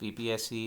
PPSC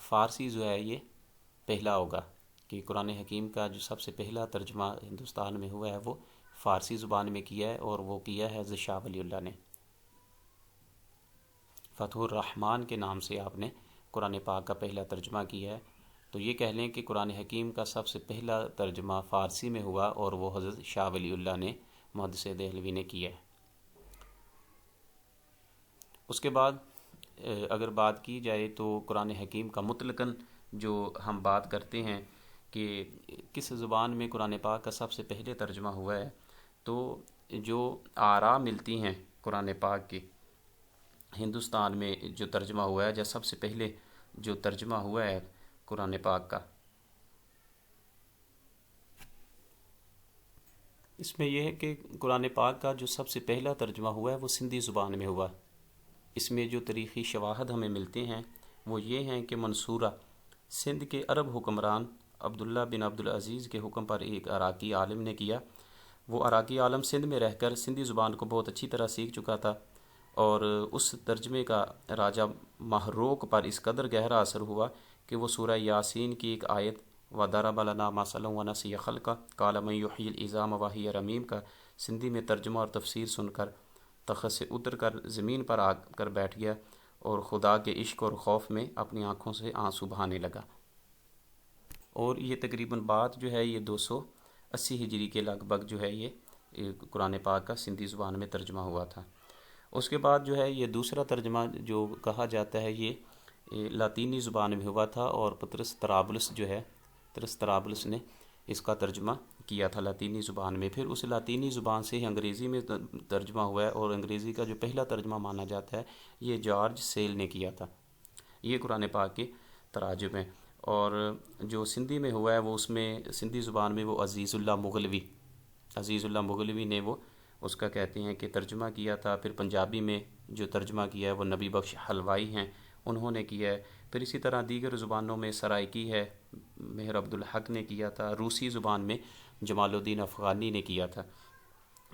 فارسی جو ہے یہ پہلا ہوگا، کہ قرآن حکیم کا جو سب سے پہلا ترجمہ ہندوستان میں ہوا ہے وہ فارسی زبان میں کیا ہے، اور وہ کیا ہے حضرت شاہ ولی اللہ نے۔ فتح الرحمن کے نام سے آپ نے قرآن پاک کا پہلا ترجمہ کیا ہے، تو یہ کہہ لیں کہ قرآن حکیم کا سب سے پہلا ترجمہ فارسی میں ہوا، اور وہ حضرت شاہ ولی اللہ نے محدث دہلوی نے کیا ہے۔ اس کے بعد اگر بات کی جائے تو قرآن حکیم کا مطلقاً جو ہم بات کرتے ہیں کہ کس زبان میں قرآن پاک کا سب سے پہلے ترجمہ ہوا ہے، تو جو آراء ملتی ہیں قرآن پاک کی، ہندوستان میں جو ترجمہ ہوا ہے، یا سب سے پہلے جو ترجمہ ہوا ہے قرآن پاک کا، اس میں یہ ہے کہ قرآن پاک کا جو سب سے پہلا ترجمہ ہوا ہے وہ سندھی زبان میں ہوا۔ اس میں جو تاریخی شواہد ہمیں ملتے ہیں وہ یہ ہیں کہ منصورہ سندھ کے عرب حکمران عبداللہ بن عبدالعزیز کے حکم پر ایک عراقی عالم نے کیا۔ وہ عراقی عالم سندھ میں رہ کر سندھی زبان کو بہت اچھی طرح سیکھ چکا تھا، اور اس ترجمے کا راجہ محروق پر اس قدر گہرا اثر ہوا کہ وہ سورہ یاسین کی ایک آیت وَضَرَبَ لَنَا مَثَلًا وَنَسِیَ خَلْقَهُ قَالَ مَن یُحْیِی الْعِظَامَ وَهِیَ رَمِیمٌ کا سندھی میں ترجمہ اور تفسیر سن کر تخت سے اتر کر زمین پر آ کر بیٹھ گیا، اور خدا کے عشق اور خوف میں اپنی آنکھوں سے آنسو بہانے لگا۔ اور یہ تقریباً بات جو ہے یہ 280 ہجری کے لگ بھگ جو ہے یہ قرآن پاک کا سندھی زبان میں ترجمہ ہوا تھا۔ اس کے بعد جو ہے یہ دوسرا ترجمہ جو کہا جاتا ہے یہ لاطینی زبان میں ہوا تھا، اور پطرس طرابلس جو ہے، پطرس طرابلس نے اس کا ترجمہ کیا تھا لاطینی زبان میں۔ پھر اس لاطینی زبان سے ہی انگریزی میں ترجمہ ہوا ہے، اور انگریزی کا جو پہلا ترجمہ مانا جاتا ہے یہ جارج سیل نے کیا تھا۔ یہ قرآن پاک کے تراجم ہیں۔ اور جو سندھی میں ہوا ہے وہ اس میں سندھی زبان میں وہ عزیز اللہ مغلوی نے وہ اس کا کہتے ہیں کہ ترجمہ کیا تھا۔ پھر پنجابی میں جو ترجمہ کیا ہے وہ نبی بخش حلوائی ہیں، انہوں نے کیا ہے۔ پھر اسی طرح دیگر زبانوں میں سرائکی ہے، مہر عبدالحق نے کیا تھا۔ روسی زبان میں جمال الدین افغانی نے کیا تھا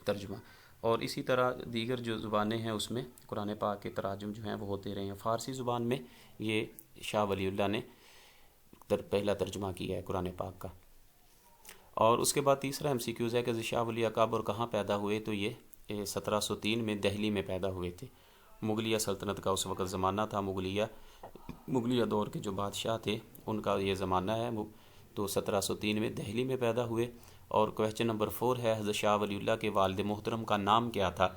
ترجمہ، اور اسی طرح دیگر جو زبانیں ہیں اس میں قرآن پاک کے تراجم جو ہیں وہ ہوتے رہے ہیں۔ فارسی زبان میں یہ شاہ ولی اللہ نے پہلا ترجمہ کیا ہے قرآن پاک کا۔ اور اس کے بعد تیسرا MCQز ہے کہ شاہ ولی کب اور کہاں پیدا ہوئے، تو یہ 1703 میں دہلی میں پیدا ہوئے تھے۔ مغلیہ سلطنت کا اس وقت زمانہ تھا، مغلیہ دور کے جو بادشاہ تھے ان کا یہ زمانہ ہے، تو 1703 میں دہلی میں پیدا ہوئے۔ اور کویسچن نمبر 4 ہے حضرت شاہ ولی اللہ کے والد محترم کا نام کیا تھا،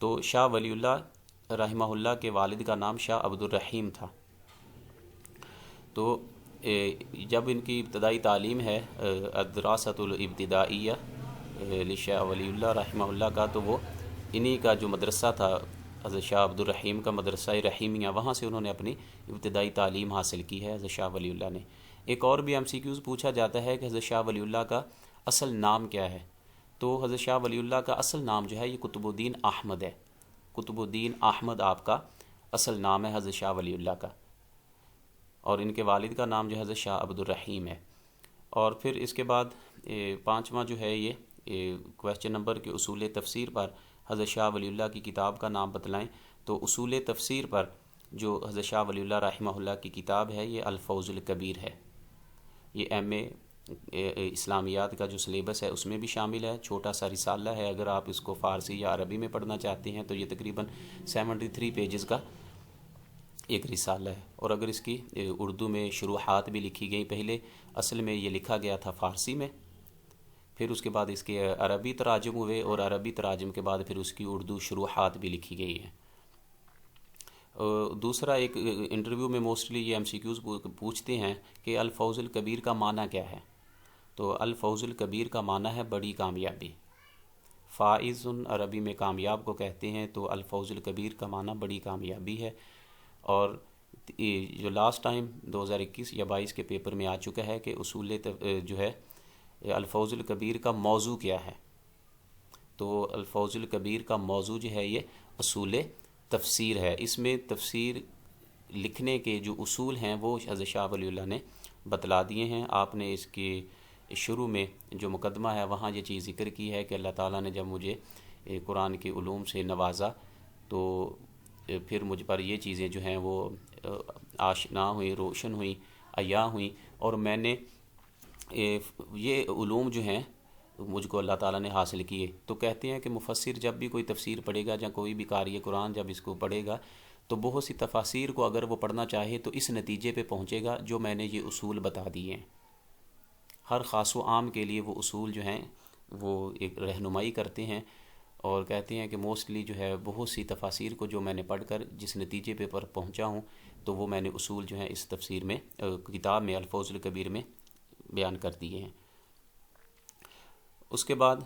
تو شاہ ولی اللہ رحمہ اللہ کے والد کا نام شاہ عبد الرحیم تھا۔ تو جب ان کی ابتدائی تعلیم ہے الدراست الابتدائیہ لشاہ ولی اللہ رحمہ اللہ کا، تو وہ انہی کا جو مدرسہ تھا حضرت شاہ عبد الرحیم کا مدرسہ رحیمیہ، وہاں سے انہوں نے اپنی ابتدائی تعلیم حاصل کی ہے حضرت شاہ ولی اللہ نے۔ ایک اور بھی MCQز پوچھا جاتا ہے کہ حضرت شاہ ولی اللہ کا اصل نام کیا ہے، تو حضرت شاہ ولی اللہ کا اصل نام جو ہے یہ قطب الدین احمد ہے۔ قطب الدین احمد آپ کا اصل نام ہے حضرت شاہ ولی اللہ کا، اور ان کے والد کا نام جو حضرت شاہ عبد الرحیم ہے۔ اور پھر اس کے بعد پانچواں جو ہے یہ کویسچن نمبر کے اصول تفسیر پر حضرت شاہ ولی اللہ کی کتاب کا نام بتلائیں، تو اصول تفسیر پر جو حضرت شاہ ولی اللہ رحمہ اللہ کی کتاب ہے یہ الفوز الکبیر ہے۔ یہ MA اسلامیات کا جو سلیبس ہے اس میں بھی شامل ہے، چھوٹا سا رسالہ ہے۔ اگر آپ اس کو فارسی یا عربی میں پڑھنا چاہتے ہیں تو یہ تقریباً 73 پیجز کا ایک رسالہ ہے۔ اور اگر اس کی اردو میں شروحات بھی لکھی گئی، پہلے اصل میں یہ لکھا گیا تھا فارسی میں، پھر اس کے بعد اس کے عربی تراجم ہوئے، اور عربی تراجم کے بعد پھر اس کی اردو شروحات بھی لکھی گئی ہیں۔ دوسرا ایک انٹرویو میں موسٹلی یہ MCQز پوچھتے ہیں کہ الفوز الکبیر کا معنی کیا ہے، تو الفوز الکبیر کا معنی ہے بڑی کامیابی۔ فائز عربی میں کامیاب کو کہتے ہیں، تو الفوز الکبیر کا معنی بڑی کامیابی ہے۔ اور جو لاسٹ ٹائم 2021 یا 22 کے پیپر میں آ چکا ہے کہ اصول جو ہے الفوز الکبیر کا موضوع کیا ہے، تو الفوز الکبیر کا موضوع جو ہے یہ اصول تفسیر ہے۔ اس میں تفسیر لکھنے کے جو اصول ہیں وہ حضرت شاہ ولی اللہ نے بتلا دیے ہیں۔ آپ نے اس کے شروع میں جو مقدمہ ہے وہاں یہ چیز ذکر کی ہے کہ اللہ تعالیٰ نے جب مجھے قرآن کے علوم سے نوازا تو پھر مجھ پر یہ چیزیں جو ہیں وہ آشنا ہوئیں، روشن ہوئیں عیاں ہوئیں، اور میں نے یہ علوم جو ہیں مجھ کو اللہ تعالیٰ نے حاصل کیے۔ تو کہتے ہیں کہ مفسر جب بھی کوئی تفسیر پڑھے گا یا کوئی بھی قاری قرآن جب اس کو پڑھے گا تو بہت سی تفاسیر کو اگر وہ پڑھنا چاہے تو اس نتیجے پہ پہنچے گا جو میں نے یہ اصول بتا دیے ہیں۔ ہر خاص و عام کے لیے وہ اصول جو ہیں وہ ایک رہنمائی کرتے ہیں، اور کہتے ہیں کہ موسٹلی جو ہے بہت سی تفاسیر کو جو میں نے پڑھ کر جس نتیجے پہ پر پہنچا ہوں تو وہ میں نے اصول جو ہیں اس تفسیر میں کتاب میں الفوز الکبیر میں بیان کر دیے ہیں۔ اس کے بعد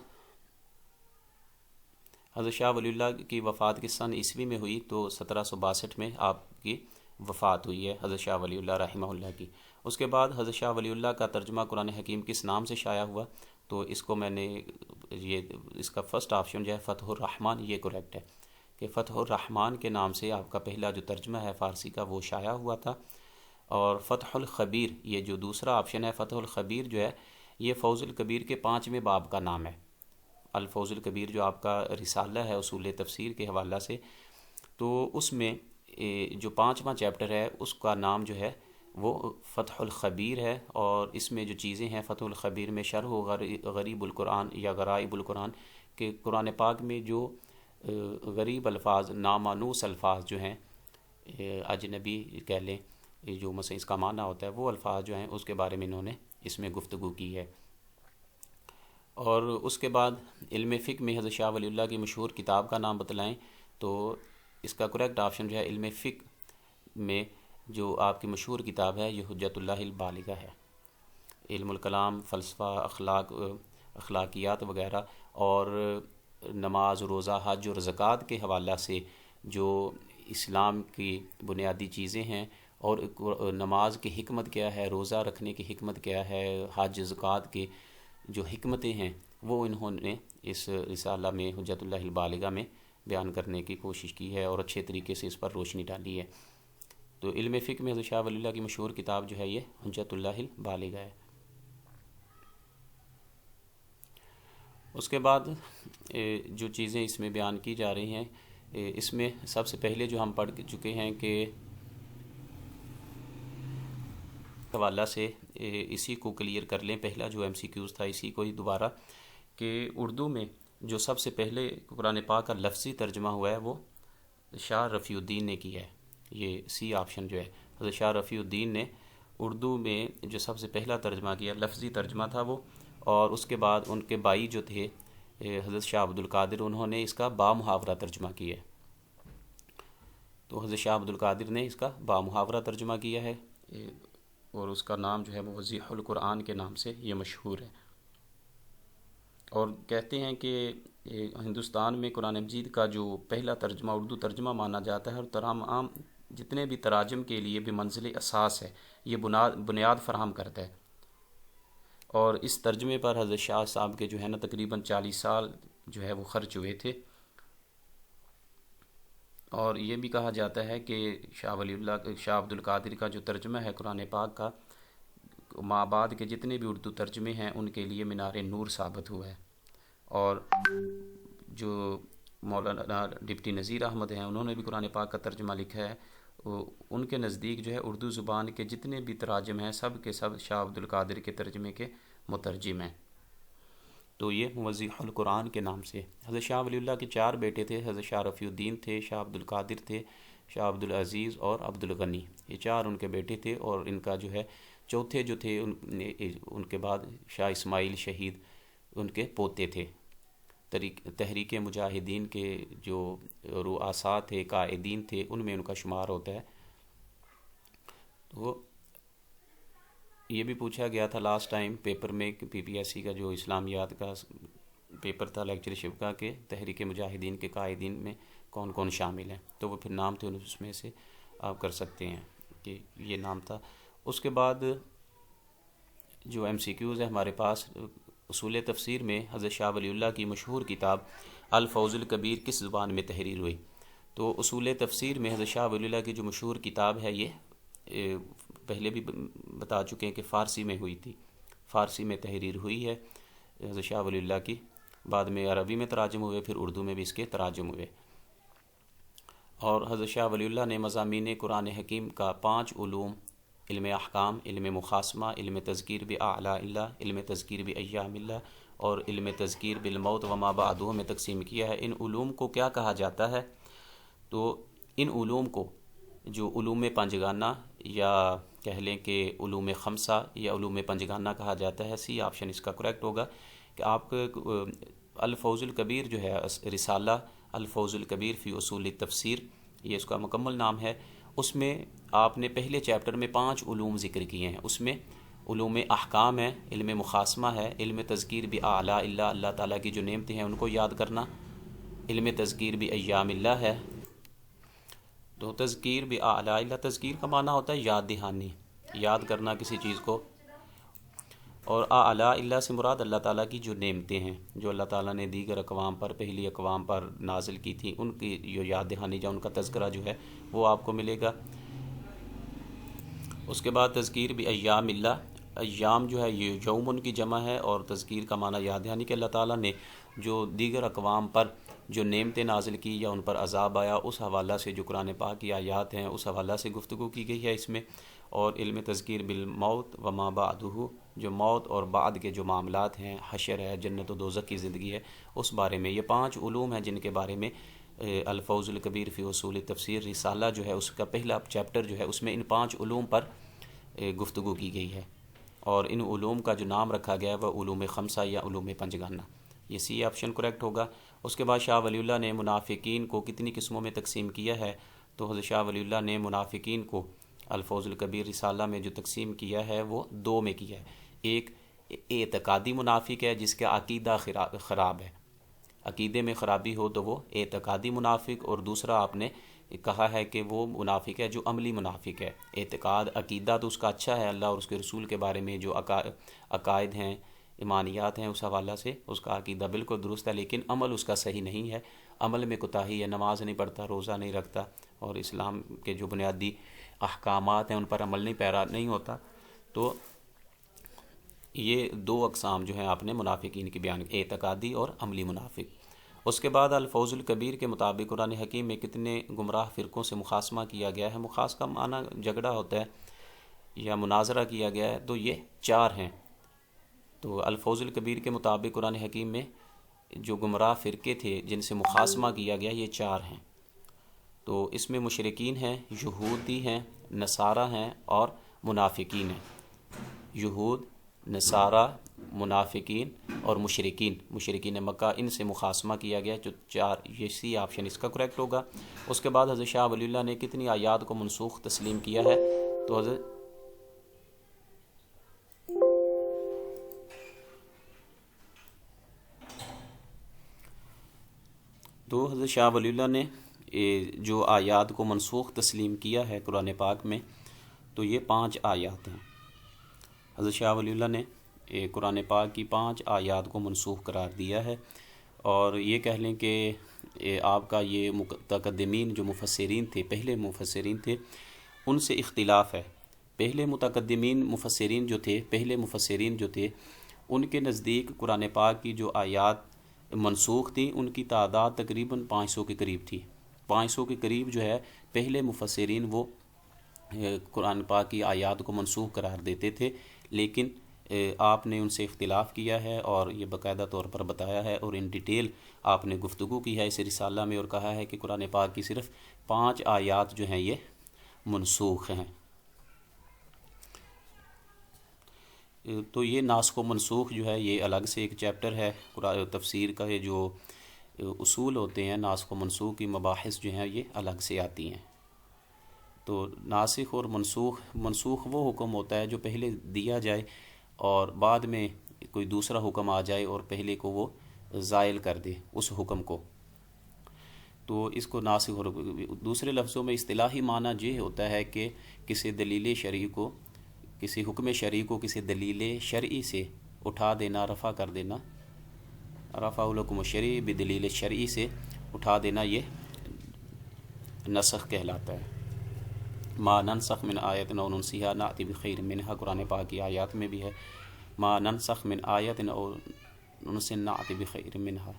حضرت شاہ ولی اللہ کی وفات کس سن عیسوی میں ہوئی؟ تو 1762 میں آپ کی وفات ہوئی ہے حضرت شاہ ولی اللہ رحمہ اللہ کی۔ اس کے بعد حضرت شاہ ولی اللہ کا ترجمہ قرآن حکیم کس نام سے شائع ہوا؟ تو اس کو میں نے اس کا فرسٹ آپشن جو ہے فتح الرحمن، یہ کریکٹ ہے کہ فتح الرحمن کے نام سے آپ کا پہلا جو ترجمہ ہے فارسی کا وہ شائع ہوا تھا۔ اور فتح الخبیر، یہ جو دوسرا آپشن ہے فتح الخبیر جو ہے یہ فوز الکبیر کے 5ویں باب کا نام ہے۔ الفوز الکبیر جو آپ کا رسالہ ہے اصول تفسیر کے حوالہ سے، تو اس میں جو 5واں چیپٹر ہے اس کا نام جو ہے وہ فتح الخبیر ہے، اور اس میں جو چیزیں ہیں فتح الخبیر میں شرح و غریب القرآن یا غرائب القرآن، کہ قرآن پاک میں جو غریب الفاظ، نامانوس الفاظ جو ہیں، اجنبی کہہ لیں، جو مثلا اس کا معنی ہوتا ہے، وہ الفاظ جو ہیں اس کے بارے میں انہوں نے اس میں گفتگو کی ہے۔ اور اس کے بعد علم فقہ میں حضرت شاہ ولی اللہ کی مشہور کتاب کا نام بتلائیں؟ تو اس کا کریکٹ آپشن جو ہے علم فقہ میں جو آپ کی مشہور کتاب ہے یہ حجت اللہ البالغہ ہے۔ علم الکلام، فلسفہ، اخلاقیات وغیرہ، اور نماز، روزہ، حج اور زکوٰۃ کے حوالہ سے جو اسلام کی بنیادی چیزیں ہیں، اور نماز کی حکمت کیا ہے، روزہ رکھنے کی حکمت کیا ہے، حج زکوٰۃ کی جو حکمتیں ہیں وہ انہوں نے اس رسالہ میں حجت اللہ البالغہ میں بیان کرنے کی کوشش کی ہے اور اچھے طریقے سے اس پر روشنی ڈالی ہے۔ تو علم فقہ میں حضرت شاہ ولی اللہ کی مشہور کتاب جو ہے یہ حجت اللہ البالغہ ہے۔ اس کے بعد جو چیزیں اس میں بیان کی جا رہی ہیں، اس میں سب سے پہلے جو ہم پڑھ چکے ہیں کہ حوالہ سے اسی کو کلیئر کر لیں، پہلا جو MCQs تھا اسی کو ہی دوبارہ، کہ اردو میں جو سب سے پہلے قرآن پاک کا لفظی ترجمہ ہوا ہے وہ شاہ رفیع الدین نے کیا ہے۔ یہ سی آپشن جو ہے حضرت شاہ رفیع الدین نے اردو میں جو سب سے پہلا ترجمہ کیا، لفظی ترجمہ تھا وہ، اور اس کے بعد ان کے بھائی جو تھے حضرت شاہ عبد القادر، انہوں نے اس کا بامحاورہ ترجمہ کیا ہے۔ تو حضرت شاہ عبد القادر نے اس کا بامحاورہ ترجمہ کیا ہے، اور اس کا نام جو ہے وہ وضیح القرآن کے نام سے یہ مشہور ہے۔ اور کہتے ہیں کہ ہندوستان میں قرآن مجید کا جو پہلا ترجمہ اردو ترجمہ مانا جاتا ہے، اور تمام جتنے بھی تراجم کے لیے بھی منزل اساس ہے، یہ بنیاد فراہم کرتا ہے۔ اور اس ترجمے پر حضرت شاہ صاحب کے جو ہے نا تقریباً 40 سال جو ہے وہ خرچ ہوئے تھے۔ اور یہ بھی کہا جاتا ہے کہ شاہ ولی اللہ، شاہ عبد القادر کا جو ترجمہ ہے قرآن پاک کا، ماں بعد کے جتنے بھی اردو ترجمے ہیں ان کے لیے مینار نور ثابت ہوا ہے۔ اور جو مولانا ڈپٹی نذیر احمد ہیں انہوں نے بھی قرآن پاک کا ترجمہ لکھا ہے، ان کے نزدیک جو ہے اردو زبان کے جتنے بھی تراجم ہیں سب کے سب شاہ عبد القادر کے ترجمے کے مترجم ہیں۔ تو یہ موضح القرآن کے نام سے حضرت شاہ ولی اللہ کے 4 بیٹے تھے، حضرت شاہ رفیع الدین تھے، شاہ عبد القادر تھے، شاہ عبد العزیز اور عبد الغنی، یہ 4 ان کے بیٹے تھے۔ اور ان کا جو ہے چوتھے جو تھے ان کے بعد شاہ اسماعیل شہید ان کے پوتے تھے۔ تحریک مجاہدین کے جو رؤساء تھے، قائدین تھے، ان میں ان کا شمار ہوتا ہے۔ تو یہ بھی پوچھا گیا تھا لاسٹ ٹائم پیپر میں کہ PPSC کا جو اسلامیات کا پیپر تھا لیکچرشپ کا، کہ تحریک مجاہدین کے قائدین میں کون کون شامل ہیں، تو وہ پھر نام تھے اس میں سے آپ کر سکتے ہیں کہ یہ نام تھا۔ اس کے بعد جو MCQs ہے ہمارے پاس، اصول تفسیر میں حضرت شاہ ولی اللہ کی مشہور کتاب الفوز الکبیر کس زبان میں تحریر ہوئی؟ تو اصول تفسیر میں حضرت شاہ ولی اللہ کی جو مشہور کتاب ہے یہ پہلے بھی بتا چکے ہیں کہ فارسی میں ہوئی تھی، فارسی میں تحریر ہوئی ہے حضرت شاہ ولی اللہ کی، بعد میں عربی میں تراجم ہوئے، پھر اردو میں بھی اس کے تراجم ہوئے۔ اور حضرت شاہ ولی اللہ نے مضامین قرآن حکیم کا 5 علوم علم احکام، علم مخاصمہ، علم تذکیر بآلاء اللہ، علم تذکیر بایام اللہ اور علم تذکیر بالموت وما بعدہ میں تقسیم کیا ہے۔ ان علوم کو کیا کہا جاتا ہے؟ تو ان علوم کو جو علوم پنجگانہ یا کہہ لیں کہ علوم خمسہ یا علوم پنجگانہ کہا جاتا ہے، سی آپشن اس کا کریکٹ ہوگا کہ آپ الفوز الکبیر جو ہے رسالہ الفوز الکبیر فی اصول التفسیر، یہ اس کا مکمل نام ہے، اس میں آپ نے پہلے چیپٹر میں 5 علوم ذکر کیے ہیں۔ اس میں علوم احکام ہے، علم مخاصمہ ہے، علم تذکیر بآلاء اللہ، اللہ تعالیٰ کی جو نعمتیں ہیں ان کو یاد کرنا، علم تذکیر بایام اللہ ہے۔ تو تذکیر بآلاء اللہ، تذکیر کا معنی ہوتا ہے یاد دہانی، یاد کرنا کسی چیز کو، اور آلاء اللہ سے مراد اللہ تعالیٰ کی جو نعمتیں ہیں جو اللہ تعالیٰ نے دیگر اقوام پر، پہلی اقوام پر نازل کی تھیں، ان کی جو یاد دہانی یا ان کا تذکرہ جو ہے وہ آپ کو ملے گا۔ اس کے بعد تذکیر بایام اللہ، ایام جو ہے یہ یومن کی جمع ہے، اور تذکیر کا معنی یاد دہانی کہ اللہ تعالیٰ نے جو دیگر اقوام پر جو نعمتیں نازل کی یا ان پر عذاب آیا، اس حوالہ سے جو قرآن پاک کی آیات ہیں اس حوالہ سے گفتگو کی گئی ہے اس میں۔ اور علم تذکیر بالموت وما بعدہ، جو موت اور بعد کے جو معاملات ہیں، حشر ہے، جنت و دوزخ کی زندگی ہے، اس بارے میں۔ یہ 5 علوم ہیں جن کے بارے میں الفوز الکبیر فی اصول تفسیر رسالہ جو ہے اس کا پہلا چیپٹر جو ہے اس میں ان 5 علوم پر گفتگو کی گئی ہے، اور ان علوم کا جو نام رکھا گیا ہے وہ علوم خمسہ یا علوم پنجگانہ، یہ سی آپشن کریکٹ ہوگا۔ اس کے بعد شاہ ولی اللہ نے منافقین کو کتنی قسموں میں تقسیم کیا ہے؟ تو حضرت شاہ ولی اللہ نے منافقین کو الفوز الکبیر رسالہ میں جو تقسیم کیا ہے وہ 2 میں کیا ہے۔ ایک اعتقادی منافق ہے جس کا عقیدہ خراب ہے، عقیدے میں خرابی ہو تو وہ اعتقادی منافق، اور دوسرا آپ نے کہا ہے کہ وہ منافق ہے جو عملی منافق ہے۔ اعتقاد عقیدہ تو اس کا اچھا ہے، اللہ اور اس کے رسول کے بارے میں جو عقائد ہیں، ایمانیات ہیں، اس حوالہ سے اس کا عقیدہ بالکل درست ہے، لیکن عمل اس کا صحیح نہیں ہے، عمل میں کوتاہی ہے، نماز نہیں پڑھتا، روزہ نہیں رکھتا، اور اسلام کے جو بنیادی احکامات ہیں ان پر عمل نہیں ہوتا۔ تو یہ 2 اقسام جو ہیں آپ نے منافقین کی بیان، اعتقادی اور عملی منافق۔ اس کے بعد الفوز الکبیر کے مطابق قرآن حکیم میں کتنے گمراہ فرقوں سے مخاصمہ کیا گیا ہے؟ مخاص کا معنی جھگڑا ہوتا ہے یا مناظرہ کیا گیا ہے، تو یہ 4 ہیں۔ تو الفوز الکبیر کے مطابق قرآن حکیم میں جو گمراہ فرقے تھے جن سے مخاصمہ کیا گیا یہ 4 ہیں۔ تو اس میں مشرکین ہیں، یہودی ہیں، نصارہ ہیں اور منافقین ہیں۔ یہود، نصارہ، منافقین اور مشرکین مکہ، ان سے مخاصمہ کیا گیا، جو 4، یہ سی آپشن اس کا کریکٹ ہوگا۔ اس کے بعد حضرت شاہ ولی اللہ نے کتنی آیات کو منسوخ تسلیم کیا ہے؟ تو حضرت شاہ ولی اللہ نے جو آیات کو منسوخ تسلیم کیا ہے قرآن پاک میں، تو یہ 5 آیات ہیں۔ حضرت شاہ ولی اللہ نے قرآن پاک کی 5 آیات کو منسوخ قرار دیا ہے، اور یہ کہہ لیں کہ آپ کا یہ متقدمین جو مفسرین تھے، پہلے مفسرین تھے، ان سے اختلاف ہے۔ پہلے مفسرین جو تھے ان کے نزدیک قرآن پاک کی جو آیات منسوخ تھیں ان کی تعداد تقریباً 500 کے قریب تھی۔ 500 کے قریب جو ہے پہلے مفسرین وہ قرآن پاک کی آیات کو منسوخ قرار دیتے تھے، لیکن آپ نے ان سے اختلاف کیا ہے اور یہ باقاعدہ طور پر بتایا ہے، اور ان ڈیٹیل آپ نے گفتگو کی ہے اس رسالہ میں، اور کہا ہے کہ قرآن پاک کی صرف 5 آیات جو ہیں یہ منسوخ ہیں۔ تو یہ ناسخ و منسوخ جو ہے یہ الگ سے ایک چیپٹر ہے قرآن تفسیر کا، یہ جو اصول ہوتے ہیں ناسخ و منسوخ کی مباحث جو ہیں یہ الگ سے آتی ہیں۔ تو ناسخ اور منسوخ وہ حکم ہوتا ہے جو پہلے دیا جائے اور بعد میں کوئی دوسرا حکم آ جائے اور پہلے کو وہ زائل کر دے اس حکم کو، تو اس کو ناسخ، اور دوسرے لفظوں میں اصطلاحی معنی یہ ہوتا ہے کہ کسی دلیل شرعی کو، کسی حکم شرعی کو کسی دلیل شرعی سے اٹھا دینا، رفع کر دینا، رفع الحکم الشرعی بدلیل شرعی سے اٹھا دینا، یہ نسخ کہلاتا ہے۔ ما ننسخ من آیت او ننسیہا نأتی بخیر منہا، قرآن پاک کی آیات میں بھی ہے، ما ننسخ من آیت او ننسیہا نأتی بخیر منہا۔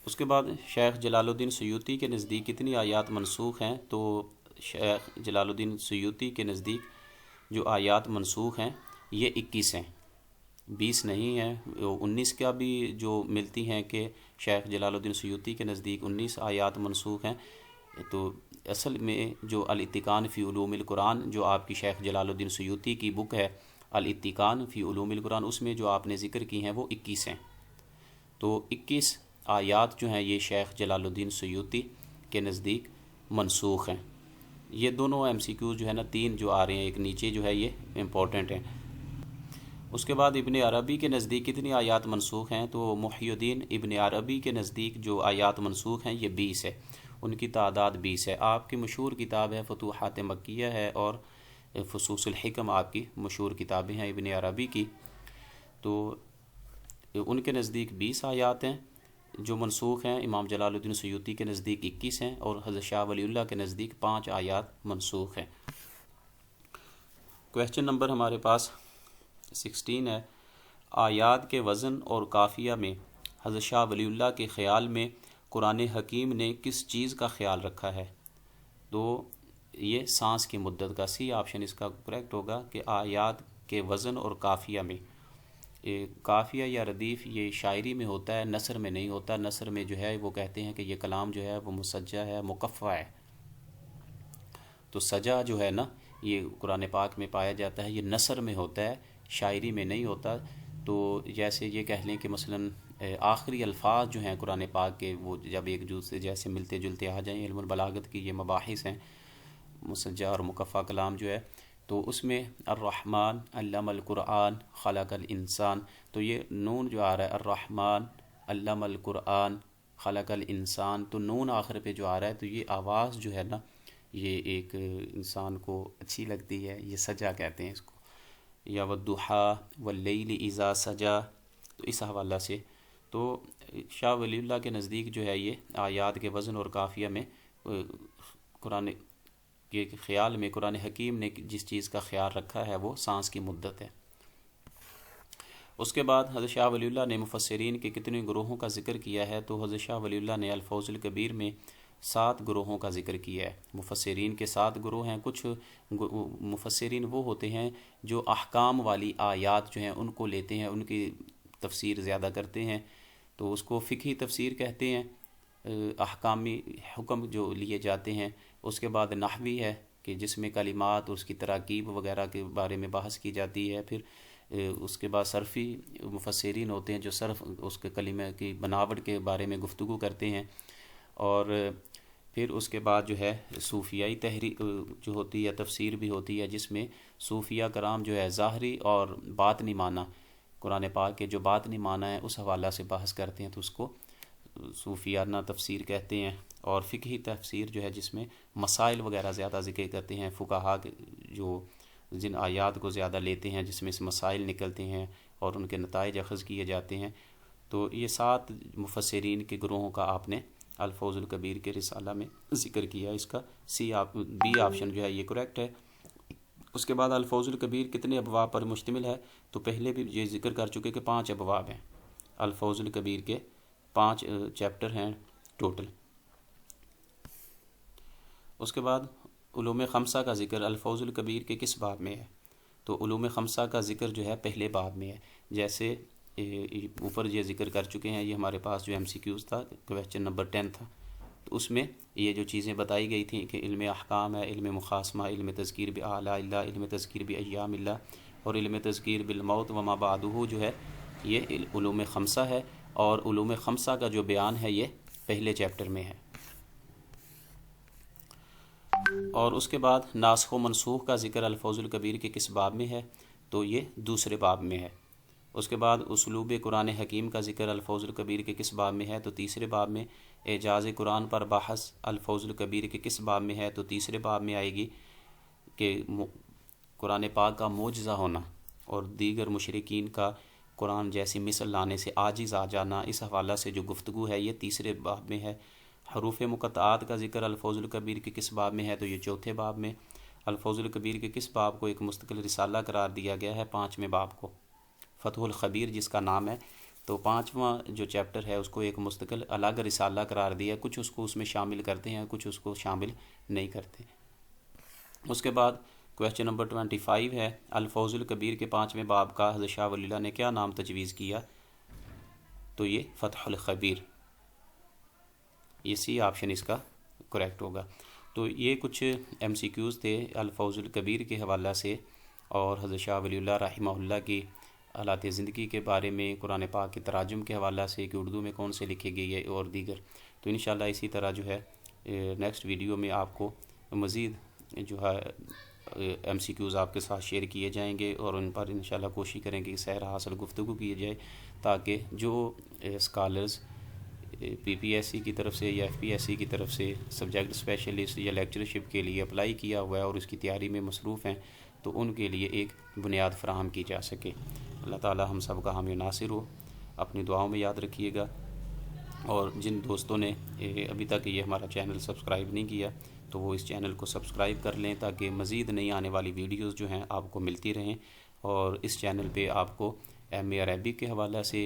اس کے بعد شیخ جلال الدین سیوطی کے نزدیک کتنی آیات منسوخ ہیں؟ تو شیخ جلال الدین سیوطی کے نزدیک جو آیات منسوخ ہیں یہ 21 ہیں، 20 نہیں ہیں۔ 19 کا بھی جو ملتی ہیں کہ شیخ جلال الدین سیوطی کے نزدیک 19 آیات منسوخ ہیں، تو اصل میں جو الاتقان فی علوم القرآن جو آپ کی شیخ جلال الدین سیوطی کی بک ہے الاتقان فی علوم القرآن، اس میں جو آپ نے ذکر کی ہیں وہ 21 ہیں۔ تو 21 آیات جو ہیں یہ شیخ جلال الدین سیوطی کے نزدیک منسوخ ہیں۔ یہ دونوں ایم سی کیوز جو ہے نا 3 جو آ رہے ہیں، ایک نیچے جو ہے یہ امپورٹنٹ ہیں۔ اس کے بعد ابن عربی کے نزدیک کتنی آیات منسوخ ہیں؟ تو محی الدین ابن عربی کے نزدیک جو آیات منسوخ ہیں یہ 20 ہے، ان کی تعداد 20 ہے۔ آپ کی مشہور کتاب ہے فتوحات مکیہ ہے اور فصوص الحکم آپ کی مشہور کتابیں ہیں ابن عربی کی، تو ان کے نزدیک 20 آیات ہیں جو منسوخ ہیں، امام جلال الدین سیوطی کے نزدیک 21 ہیں، اور حضرت شاہ ولی اللہ کے نزدیک 5 آیات منسوخ ہیں۔ کویسچن نمبر ہمارے پاس 16 ہے، آیات کے وزن اور قافیہ میں حضرت شاہ ولی اللہ کے خیال میں قرآن حکیم نے کس چیز کا خیال رکھا ہے؟ تو یہ سانس کی مدت کا، سی آپشن اس کا کریکٹ ہوگا کہ آیات کے وزن اور قافیہ میں۔ قافیہ یا ردیف یہ شاعری میں ہوتا ہے، نثر میں نہیں ہوتا۔ نثر میں جو ہے وہ کہتے ہیں کہ یہ کلام جو ہے وہ مسجع ہے، مقفع ہے، تو سجا جو ہے نا یہ قرآن پاک میں پایا جاتا ہے، یہ نثر میں ہوتا ہے، شاعری میں نہیں ہوتا۔ تو جیسے یہ کہہ لیں کہ مثلاً آخری الفاظ جو ہیں قرآن پاک کے وہ جب ایک دوسرے جیسے ملتے جلتے آ جائیں، علم البلاغت کی یہ مباحث ہیں، مسجع اور مقفع کلام جو ہے، تو اس میں الرحمن علم القرآن خلق الانسان، تو یہ نون جو آ رہا ہے الرحمن علم القرآن خلق الانسان، تو نون آخر پہ جو آ رہا ہے تو یہ آواز جو ہے نا یہ ایک انسان کو اچھی لگتی ہے، یہ سجا کہتے ہیں اس کو، یا والضحیٰ واللیل اذا سجا، تو اس حوالہ سے تو شاہ ولی اللہ کے نزدیک جو ہے یہ آیات کے وزن اور قافیہ میں قرآن کے خیال میں قرآن حکیم نے جس چیز کا خیال رکھا ہے وہ سانس کی مدت ہے۔ اس کے بعد حضرت شاہ ولی اللہ نے مفسرین کے کتنے گروہوں کا ذکر کیا ہے؟ تو حضرت شاہ ولی اللہ نے الفوز الکبیر میں 7 گروہوں کا ذکر کیا ہے۔ مفسرین کے 7 گروہ ہیں۔ کچھ مفسرین وہ ہوتے ہیں جو احکام والی آیات جو ہیں ان کو لیتے ہیں، ان کی تفسیر زیادہ کرتے ہیں، تو اس کو فقہی تفسیر کہتے ہیں، احکامی حکم جو لیے جاتے ہیں۔ اس کے بعد نحوی ہے کہ جس میں کلمات اور اس کی تراکیب وغیرہ کے بارے میں بحث کی جاتی ہے۔ پھر اس کے بعد صرفی مفسرین ہوتے ہیں جو صرف اس کے کلمے کی بناوٹ کے بارے میں گفتگو کرتے ہیں، اور پھر اس کے بعد جو ہے صوفیائی تحریک جو ہوتی ہے، تفسیر بھی ہوتی ہے جس میں صوفیہ کرام جو ہے ظاہری اور باطنی معنی قرآن پاک کے جو باطنی معنی ہے اس حوالہ سے بحث کرتے ہیں، تو اس کو صوفیانہ تفسیر کہتے ہیں۔ اور فقہی تفسیر جو ہے جس میں مسائل وغیرہ زیادہ ذکر کرتے ہیں، فقہا جو جن آیات کو زیادہ لیتے ہیں جس میں سے مسائل نکلتے ہیں اور ان کے نتائج اخذ کیے جاتے ہیں، تو یہ 7 مفسرین کے گروہوں کا آپ نے الفوز الکبیر کے رسالہ میں ذکر کیا۔ اس کا بی آپشن جو ہے یہ کریکٹ ہے۔ اس کے بعد الفوز الکبیر کتنے ابواب پر مشتمل ہے؟ تو پہلے بھی یہ ذکر کر چکے کہ 5 ابواب ہیں، الفوز الکبیر کے 5 چیپٹر ہیں ٹوٹل۔ اس کے بعد علوم خمسہ کا ذکر الفوز الکبیر کے کس باب میں ہے؟ تو علوم خمسہ کا ذکر جو ہے پہلے باب میں ہے، جیسے اوپر یہ ذکر کر چکے ہیں، یہ ہمارے پاس جو MCQs تھا، کویسچن نمبر 10 تھا، تو اس میں یہ جو چیزیں بتائی گئی تھیں کہ علم احکام ہے، علم مخاصمہ، علم تذکیر بآلاء اللہ، علم تذکیر بایام اللہ، اور علم تذکیر بالموت وما بعدہ جو ہے یہ علوم خمسہ ہے، اور علوم خمسہ کا جو بیان ہے یہ پہلے چیپٹر میں ہے۔ اور اس کے بعد ناسخ و منسوخ کا ذکر الفوز الکبیر کے کس باب میں ہے؟ تو یہ دوسرے باب میں ہے۔ اس کے بعد اسلوب قرآن حکیم کا ذکر الفوز الکبیر کے کس باب میں ہے؟ تو تیسرے باب میں۔ اعجاز قرآن پر بحث الفوز الکبیر کے کس باب میں ہے؟ تو تیسرے باب میں آئے گی کہ قرآن پاک کا معجزہ ہونا اور دیگر مشرکین کا قرآن جیسی مثل لانے سے عاجز آ جانا، اس حوالہ سے جو گفتگو ہے یہ تیسرے باب میں ہے۔ حروف مقطعات کا ذکر الفوز الکبیر کے کس باب میں ہے؟ تو یہ چوتھے باب میں۔ الفوز الکبیر کے کس باب کو ایک مستقل رسالہ قرار دیا گیا ہے؟ 5ویں باب کو۔ فتح الخبیر جس کا نام ہے، تو 5واں جو چیپٹر ہے اس کو ایک مستقل الگ رسالہ قرار دیا، کچھ اس کو اس میں شامل کرتے ہیں، کچھ اس کو شامل نہیں کرتے۔ اس کے بعد کویسچن نمبر 25 ہے، الفوز الکبیر کے 5ویں باب کا حضرت شاہ ولی اللہ نے کیا نام تجویز کیا؟ تو یہ فتح الخبیر، یہ سی آپشن اس کا کریکٹ ہوگا۔ تو یہ کچھ ایم سی کیوز تھے الفوز الکبیر کے حوالہ سے اور حضرت شاہ ولی اللہ رحمہ اللہ کی حالات زندگی کے بارے میں، قرآن پاک کے تراجم کے حوالہ سے کہ اردو میں کون سے لکھے گئے ہے اور دیگر۔ تو انشاءاللہ اسی طرح جو ہے نیکسٹ ویڈیو میں آپ کو مزید جو ہے ایم سی کیوز آپ کے ساتھ شیئر کیے جائیں گے اور ان پر انشاءاللہ کوشش کریں گے کہ سیر حاصل گفتگو کی جائے، تاکہ جو اسکالرز پی پی ایس سی کی طرف سے یا ایف پی ایس سی کی طرف سے سبجیکٹ اسپیشلسٹ یا لیکچرشپ کے لیے اپلائی کیا ہوا ہے اور اس کی تیاری میں مصروف ہیں، تو ان کے لیے ایک بنیاد فراہم کی جا سکے۔ اللہ تعالی ہم سب کا حامی ناصر ہو۔ اپنی دعاؤں میں یاد رکھیے گا، اور جن دوستوں نے ابھی تک یہ ہمارا چینل سبسکرائب نہیں کیا تو وہ اس چینل کو سبسکرائب کر لیں، تاکہ مزید نئی آنے والی ویڈیوز جو ہیں آپ کو ملتی رہیں۔ اور اس چینل پہ آپ کو ایم اے عربک کے حوالہ سے،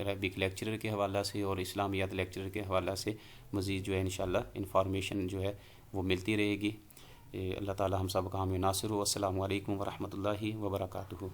عربک لیکچرر کے حوالہ سے اور اسلامیات لیکچرر کے حوالہ سے مزید جو ہے انشاءاللہ انفارمیشن جو ہے وہ ملتی رہے گی۔ اللہ تعالی ہم سب کا حامی ناصر ہو۔ السلام علیکم ورحمۃ اللہ وبرکاتہ۔